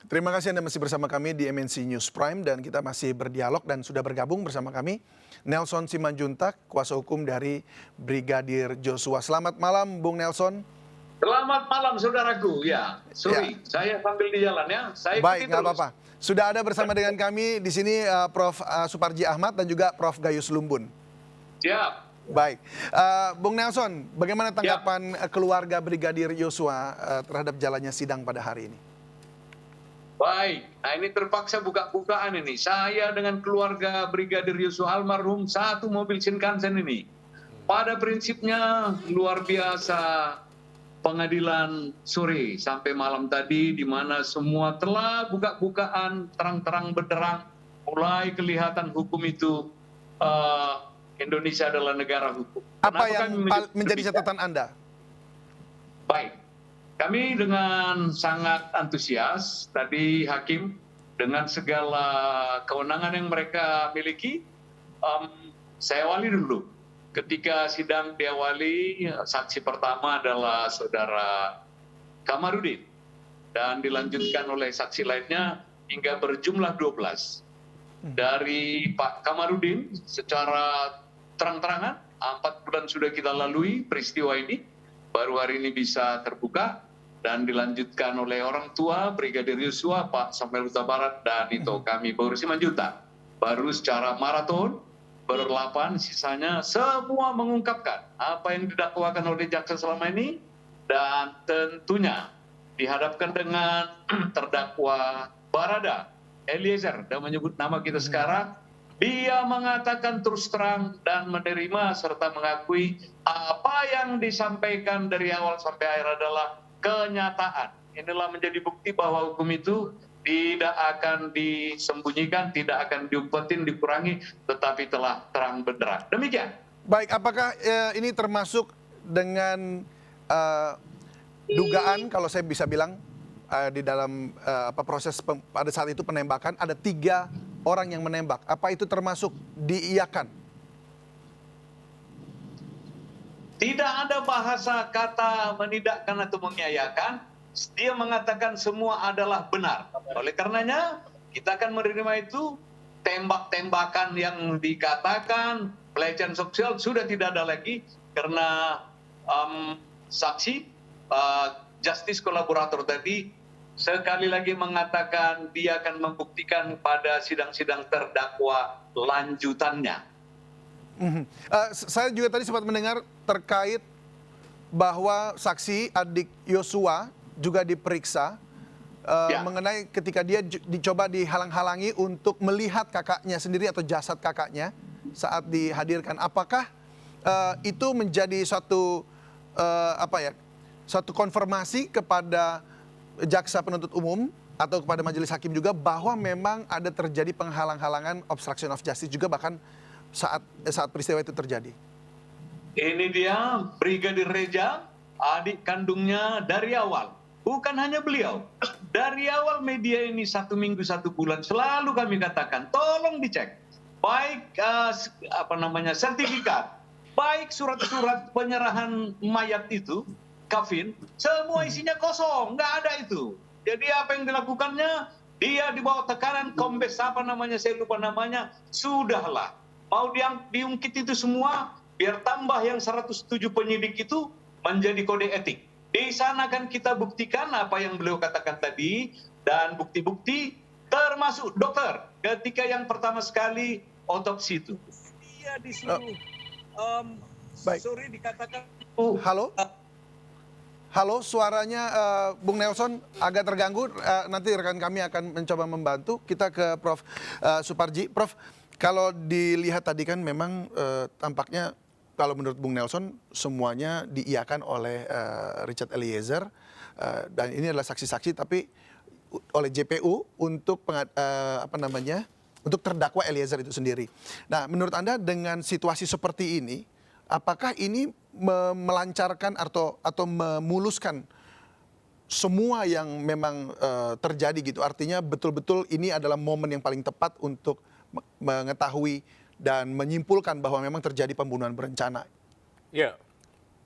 Terima kasih Anda masih bersama kami di MNC News Prime dan kita masih berdialog dan sudah bergabung bersama kami Nelson Simanjuntak, kuasa hukum dari Brigadir Joshua. Selamat malam Bung Nelson. Selamat malam saudaraku. Ya, sorry, saya sambil di jalan ya. Saya Baik, ikuti nggak terus. apa-apa. Sudah ada bersama dengan kami di sini Prof. Suparji Ahmad dan juga Prof. Gayus Lumbun. Siap. Baik, Bung Nelson, bagaimana tanggapan keluarga Brigadir Joshua terhadap jalannya sidang pada hari ini? Baik, nah ini terpaksa buka-bukaan ini. Saya dengan keluarga Brigadir Joshua almarhum satu mobil Shinkansen ini. Pada prinsipnya luar biasa pengadilan sore sampai malam tadi di mana semua telah buka-bukaan terang-terang benderang mulai kelihatan hukum itu Indonesia adalah negara hukum. Apa yang menjadi catatan Anda? Baik. Kami dengan sangat antusias, tadi Hakim dengan segala kewenangan yang mereka miliki, saya awali dulu. Ketika sidang diawali, saksi pertama adalah Saudara Kamarudin, dan dilanjutkan oleh saksi lainnya hingga berjumlah 12. Dari Pak Kamarudin secara terang-terangan, 4 bulan sudah kita lalui peristiwa ini, baru hari ini bisa terbuka. Dan dilanjutkan oleh orang tua Brigadir Joshua, Pak Samuel Huta Barat, dan itu kami Bauru Simanjuntak. Baru secara maraton, ber-8, sisanya semua mengungkapkan apa yang didakwakan oleh jaksa selama ini, dan tentunya dihadapkan dengan terdakwa Barada Eliezer, dan menyebut nama kita sekarang. Dia mengatakan terus terang dan menerima serta mengakui apa yang disampaikan dari awal sampai akhir adalah kenyataan. Inilah menjadi bukti bahwa hukum itu tidak akan disembunyikan, tidak akan diumpetin, dikurangi, tetapi telah terang benderang. Demikian. Baik, apakah ini termasuk dengan dugaan, kalau saya bisa bilang, di dalam proses pada saat itu penembakan, ada 3 orang yang menembak. Apa itu termasuk diiyakan? Tidak ada bahasa kata menidakkan atau mengiyakan. Dia mengatakan semua adalah benar. Oleh karenanya, kita akan menerima itu. Tembak-tembakan yang dikatakan, pelecehan seksual sudah tidak ada lagi. Karena saksi, justice kolaborator tadi, sekali lagi mengatakan dia akan membuktikan pada sidang-sidang terdakwa lanjutannya. Saya juga tadi sempat mendengar terkait bahwa saksi adik Joshua juga diperiksa mengenai ketika dia dicoba dihalang-halangi untuk melihat kakaknya sendiri atau jasad kakaknya saat dihadirkan. Apakah itu menjadi suatu suatu konfirmasi kepada jaksa penuntut umum atau kepada majelis hakim juga bahwa memang ada terjadi penghalang-halangan, obstruction of justice juga bahkan saat peristiwa itu terjadi? Ini dia Brigadir Reja, adik kandungnya dari awal. Bukan hanya beliau. Dari awal media ini 1 minggu 1 bulan selalu kami katakan, tolong dicek. Baik sertifikat, baik surat-surat penyerahan mayat itu, kafin, semua isinya kosong, nggak ada itu. Jadi apa yang dilakukannya? Dia di bawah tekanan kombes saya lupa namanya, sudahlah. Mau diungkit itu semua, biar tambah yang 107 penyidik itu menjadi kode etik. Di sana kan kita buktikan apa yang beliau katakan tadi, dan bukti-bukti termasuk dokter. Ketika yang pertama sekali otopsi itu. Dia disuruh, sorry dikatakan. Halo? Halo, suaranya Bung Nelson agak terganggu, nanti rekan kami akan mencoba membantu. Kita ke Prof. Suparji. Prof, kalau dilihat tadi kan memang tampaknya kalau menurut Bung Nelson semuanya diiyakan oleh Richard Eliezer dan ini adalah saksi-saksi tapi oleh JPU untuk untuk terdakwa Eliezer itu sendiri. Nah, menurut Anda dengan situasi seperti ini, apakah ini melancarkan atau memuluskan semua yang memang terjadi gitu? Artinya betul-betul ini adalah momen yang paling tepat untuk mengetahui dan menyimpulkan bahwa memang terjadi pembunuhan berencana. Ya,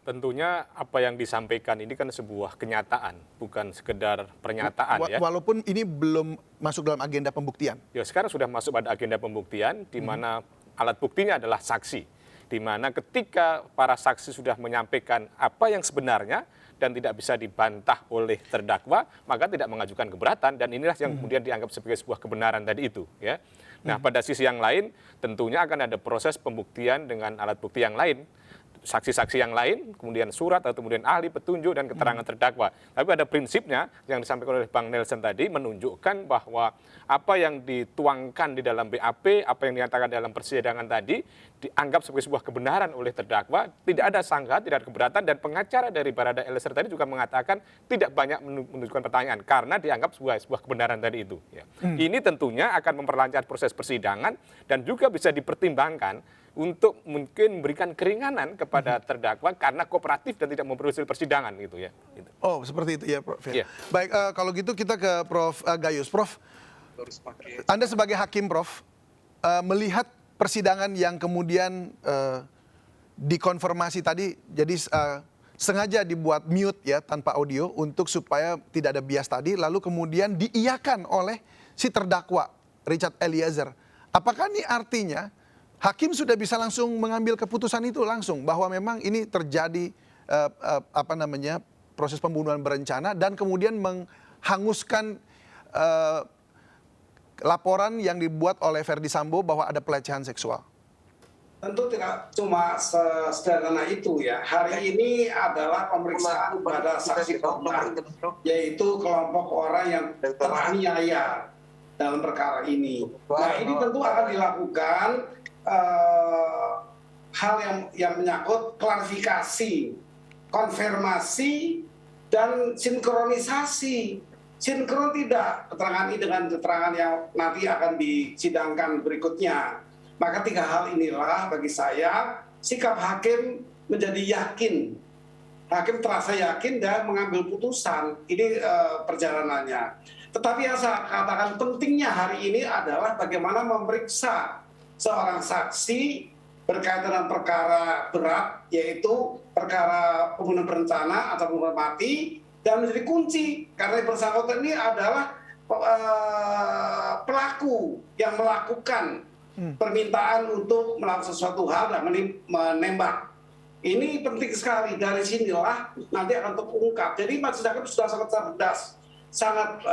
Tentunya apa yang disampaikan ini kan sebuah kenyataan, bukan sekedar pernyataan ya. Walaupun ini belum masuk dalam agenda pembuktian. Ya sekarang sudah masuk pada agenda pembuktian, di mana alat buktinya adalah saksi. Di mana ketika para saksi sudah menyampaikan apa yang sebenarnya dan tidak bisa dibantah oleh terdakwa, maka tidak mengajukan keberatan, dan inilah yang kemudian dianggap sebagai sebuah kebenaran tadi itu. Ya. Nah pada sisi yang lain tentunya akan ada proses pembuktian dengan alat bukti yang lain, saksi-saksi yang lain, kemudian surat atau kemudian ahli, petunjuk, dan keterangan terdakwa. Tapi pada prinsipnya yang disampaikan oleh Bang Nelson tadi menunjukkan bahwa apa yang dituangkan di dalam BAP, apa yang dinyatakan dalam persidangan tadi dianggap sebagai sebuah kebenaran oleh terdakwa, tidak ada sanggahan, tidak ada keberatan, dan pengacara dari Barada Eliezer tadi juga mengatakan tidak banyak menunjukkan pertanyaan karena dianggap sebuah kebenaran tadi itu. Ya. Ini tentunya akan memperlancar proses persidangan dan juga bisa dipertimbangkan untuk mungkin memberikan keringanan kepada terdakwa karena kooperatif dan tidak memperoleh hasil persidangan gitu ya. Gitu. Oh, seperti itu ya, Prof. Ya. Iya. Baik, kalau gitu kita ke Prof. Gayus. Prof, Anda sebagai hakim, Prof, melihat persidangan yang kemudian dikonfirmasi tadi, jadi sengaja dibuat mute ya tanpa audio untuk supaya tidak ada bias tadi, lalu kemudian diiyakan oleh si terdakwa Richard Eliezer. Apakah ini artinya hakim sudah bisa langsung mengambil keputusan itu langsung bahwa memang ini terjadi proses pembunuhan berencana dan kemudian menghanguskan laporan yang dibuat oleh Verdi Sambo bahwa ada pelecehan seksual? Tentu tidak cuma sederhana itu ya. Hari ini adalah pemeriksaan pada saksi korban, yaitu kelompok orang yang teraniaya dalam perkara ini. Nah, ini tentu akan dilakukan hal yang menyangkut klarifikasi, konfirmasi, dan sinkronisasi. Sinkron tidak keterangan ini dengan keterangan yang nanti akan disidangkan berikutnya. Maka tiga hal inilah bagi saya sikap hakim menjadi yakin. Hakim terasa yakin dan mengambil putusan. Ini perjalanannya. Tetapi yang saya katakan pentingnya hari ini adalah bagaimana memeriksa seorang saksi berkaitan dengan perkara berat, yaitu perkara pembunuhan berencana atau pembunuhan mati, dan menjadi kunci karena yang bersangkutan ini adalah pelaku yang melakukan permintaan untuk melakukan sesuatu hal dan menembak. Ini penting sekali, dari sinilah nanti akan terungkap. Jadi majelis hakim sudah sangat cerdas, sangat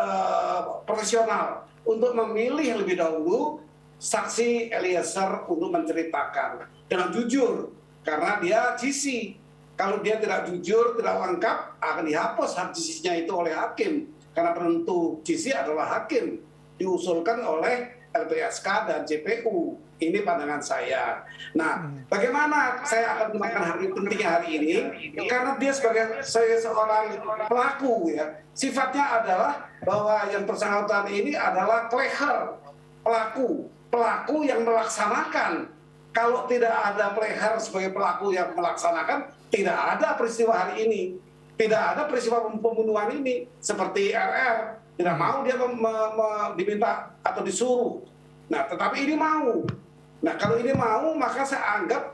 profesional untuk memilih lebih dahulu saksi Eliezer untuk menceritakan dengan jujur, karena dia GC. Kalau dia tidak jujur, tidak lengkap, akan dihapus hak GC-nya itu oleh hakim, karena penentu GC adalah hakim, diusulkan oleh LPSK dan JPU. Ini pandangan saya. Nah, bagaimana saya akan menggunakan hari pentingnya hari ini? Karena dia sebagai seorang pelaku ya, sifatnya adalah bahwa yang bersangkutan ini adalah pleher, pelaku yang melaksanakan. Kalau tidak ada pleher sebagai pelaku yang melaksanakan, tidak ada peristiwa hari ini, tidak ada peristiwa pembunuhan ini. Seperti RR tidak mau dia diminta atau disuruh. Nah, tetapi ini mau. Nah, kalau ini mau, maka saya anggap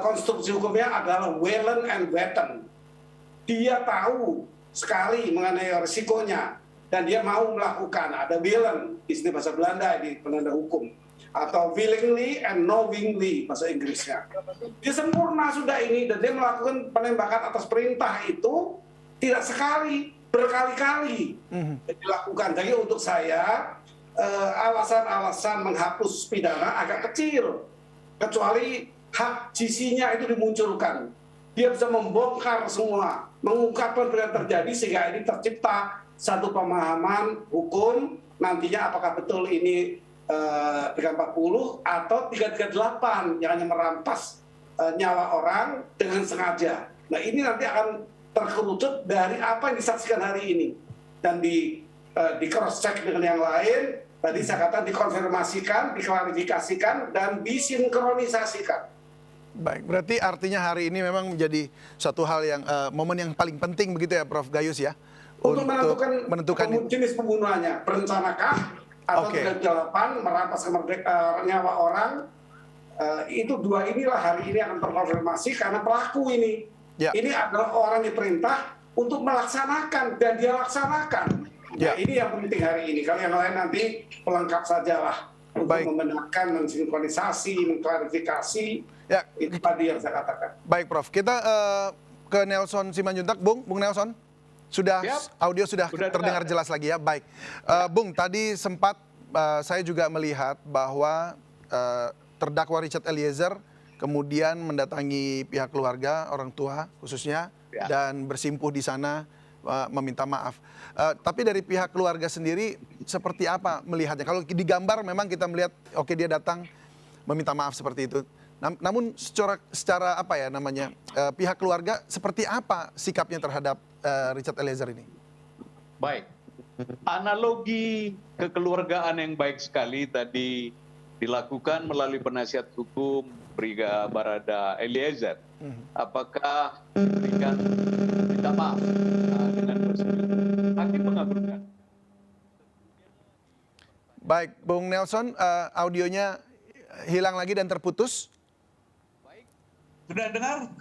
konstruksi hukumnya adalah Whelan and Wetten. Dia tahu sekali mengenai risikonya dan dia mau melakukan. Ada willen, istilah bahasa Belanda di penanda hukum, atau willingly and knowingly bahasa Inggrisnya. Dia sempurna sudah ini dan dia melakukan penembakan atas perintah itu tidak sekali, berkali-kali dilakukan. Jadi untuk saya alasan-alasan menghapus pidana agak kecil, kecuali hak GC-nya itu dimunculkan. Dia bisa membongkar semua, mengungkapkan apa yang terjadi sehingga ini tercipta satu pemahaman hukum nantinya apakah betul ini 340 atau 338 yang hanya merampas nyawa orang dengan sengaja. Nah, ini nanti akan terkerucut dari apa yang disaksikan hari ini dan di cross check dengan yang lain. Tadi saya katakan dikonfirmasikan, diklarifikasikan, dan disinkronisasikan. Baik, berarti artinya hari ini memang menjadi satu hal yang momen yang paling penting begitu ya, Prof. Gayus ya? Untuk menentukan jenis pembunuhannya, berencanakah atau 38 merampas nyawa orang, itu dua inilah hari ini akan terkonfirmasi karena pelaku ini Ya. Ini adalah orang diperintah untuk melaksanakan dan dia laksanakan. Ya. Nah, ini yang penting hari ini. Kalau yang lain nanti pelengkap sajalah untuk Baik. membenarkan, mensinkronisasi, mengklarifikasi. Ya. Itu tadi yang saya katakan. Baik, Prof. Kita ke Nelson Simanjuntak. Bung Nelson. Sudah, Siap. audio sudah Sudah terdengar dengar. jelas lagi ya. Baik. Bung, tadi sempat saya juga melihat bahwa terdakwa Richard Eliezer kemudian mendatangi pihak keluarga, orang tua khususnya, Ya. dan bersimpuh di sana meminta maaf. Tapi dari pihak keluarga sendiri seperti apa melihatnya? Kalau digambar memang kita melihat, oke, dia datang meminta maaf seperti itu. Namun secara apa ya namanya, pihak keluarga seperti apa sikapnya terhadap Richard Eliezer ini? Baik, analogi kekeluargaan yang baik sekali tadi dilakukan melalui penasihat hukum Brigada Barada Eliezer. Apakah memberikan minta maaf dengan bersetuju? Hakim mengabulkan. Baik, Bung Nelson, audionya hilang lagi dan terputus. Sudah dengar?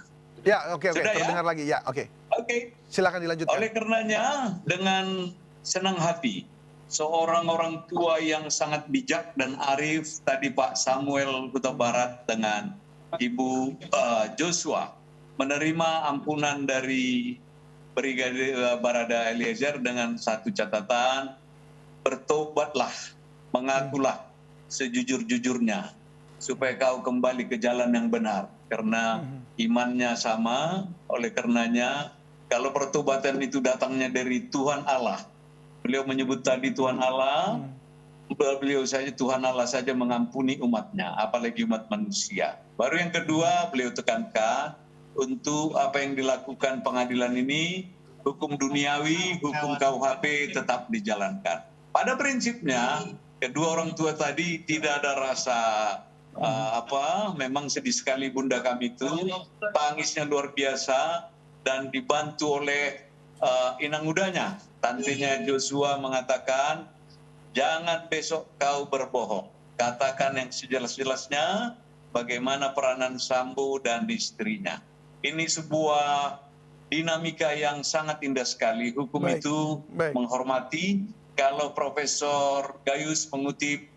Ya, oke, Sudah ya? terdengar lagi. Ya, oke. Oke. Silakan dilanjutkan. Oleh karenanya, dengan senang hati, seorang orang tua yang sangat bijak dan arif, tadi Pak Samuel Huta Barat dengan Ibu Joshua, menerima ampunan dari Brigada Barada Eliezer dengan satu catatan, bertobatlah, mengakulah sejujur-jujurnya, supaya kau kembali ke jalan yang benar. Karena imannya sama, oleh karenanya, kalau pertobatan itu datangnya dari Tuhan Allah, beliau menyebut tadi Tuhan Allah, beliau saja Tuhan Allah saja mengampuni umatnya, apalagi umat manusia. Baru yang kedua, beliau tekankan untuk apa yang dilakukan pengadilan ini, hukum duniawi, hukum KUHP tetap dijalankan. Pada prinsipnya, kedua orang tua tadi tidak ada rasa memang sedih sekali bunda kami itu, tangisnya luar biasa dan dibantu oleh inang mudanya. Tantenya Joshua mengatakan, jangan besok kau berbohong. Katakan yang sejelas-jelasnya bagaimana peranan Sambo dan istrinya. Ini sebuah dinamika yang sangat indah sekali. Hukum itu menghormati. Kalau Profesor Gayus mengutip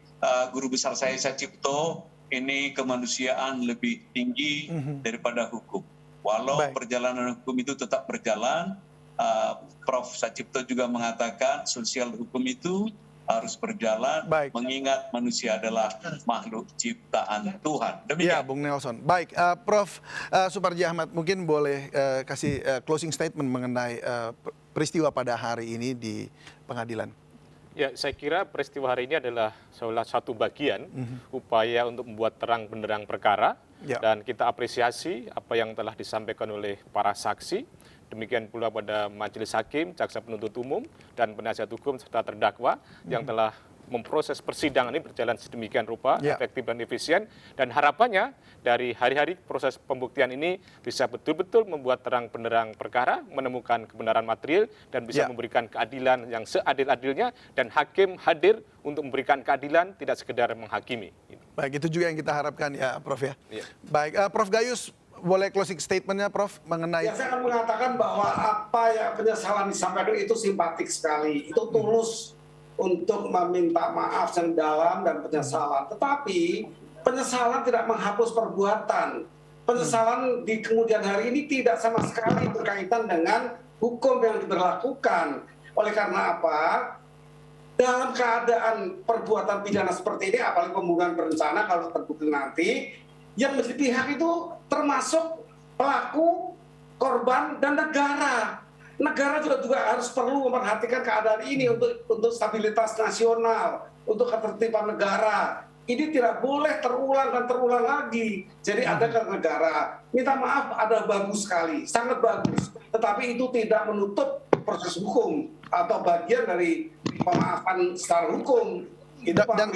guru besar saya Sacipto, ini kemanusiaan lebih tinggi daripada hukum. Walau perjalanan hukum itu tetap berjalan, Prof. Sacipto juga mengatakan sosial hukum itu harus berjalan, mengingat manusia adalah makhluk ciptaan Tuhan. Demikian. Ya, Bung Nelson. Baik, Prof. Suparji Ahmad, mungkin boleh kasih closing statement mengenai peristiwa pada hari ini di pengadilan. Ya, saya kira peristiwa hari ini adalah salah satu bagian upaya untuk membuat terang benderang perkara, dan kita apresiasi apa yang telah disampaikan oleh para saksi. Demikian pula pada majelis hakim, jaksa penuntut umum, dan penasihat hukum serta terdakwa yang telah memproses persidangan ini berjalan sedemikian rupa, efektif dan efisien, dan harapannya dari hari-hari proses pembuktian ini bisa betul-betul membuat terang benderang perkara, menemukan kebenaran material, dan bisa memberikan keadilan yang seadil-adilnya, dan hakim hadir untuk memberikan keadilan, tidak sekedar menghakimi. Baik, itu juga yang kita harapkan ya, Prof ya. Baik, Prof Gayus, boleh closing statement-nya, Prof, mengenai... Ya, saya akan mengatakan bahwa apa yang penyesalan disampaikan itu simpatik sekali, itu tulus untuk meminta maaf yang dalam dan penyesalan. Tetapi penyesalan tidak menghapus perbuatan. Penyesalan di kemudian hari ini tidak sama sekali berkaitan dengan hukum yang diberlakukan. Oleh karena apa? Dalam keadaan perbuatan pidana seperti ini, apalagi pembunuhan berencana kalau terbukti nanti, yang menjadi pihak itu termasuk pelaku, korban, dan negara. Negara juga harus perlu memperhatikan keadaan ini untuk stabilitas nasional, untuk ketertiban negara. Ini tidak boleh terulang dan terulang lagi. Jadi ada ke negara. Minta maaf ada bagus sekali, sangat bagus. Tetapi itu tidak menutup proses hukum atau bagian dari pemaafan secara hukum.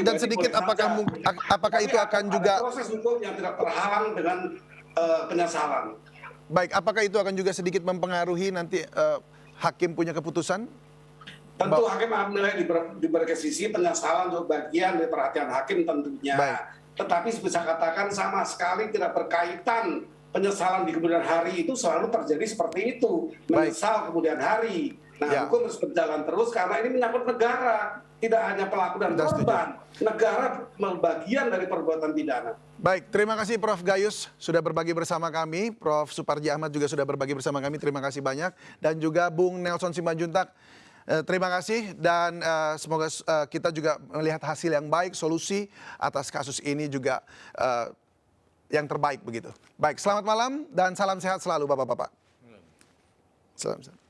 Dan sedikit apakah itu akan juga proses hukum yang tidak terhalang dengan penyesalan. Baik, apakah itu akan juga sedikit mempengaruhi nanti hakim punya keputusan? Tentu hakim akan menilai di berbagai sisi, penyesalan untuk bagian dari perhatian hakim tentunya. Tetapi bisa katakan sama sekali tidak berkaitan penyesalan di kemudian hari itu selalu terjadi seperti itu, menyesal kemudian hari. Nah, Ya. hukum harus berjalan terus karena ini menyangkut negara, tidak hanya pelaku dan Kita setuju. korban. Negara bagian dari perbuatan pidana. Baik, terima kasih Prof. Gayus sudah berbagi bersama kami. Prof. Suparji Ahmad juga sudah berbagi bersama kami. Terima kasih banyak. Dan juga Bung Nelson Simanjuntak. Terima kasih dan semoga kita juga melihat hasil yang baik, solusi atas kasus ini juga yang terbaik begitu. Baik, selamat malam dan salam sehat selalu Bapak-Bapak. Salam sehat.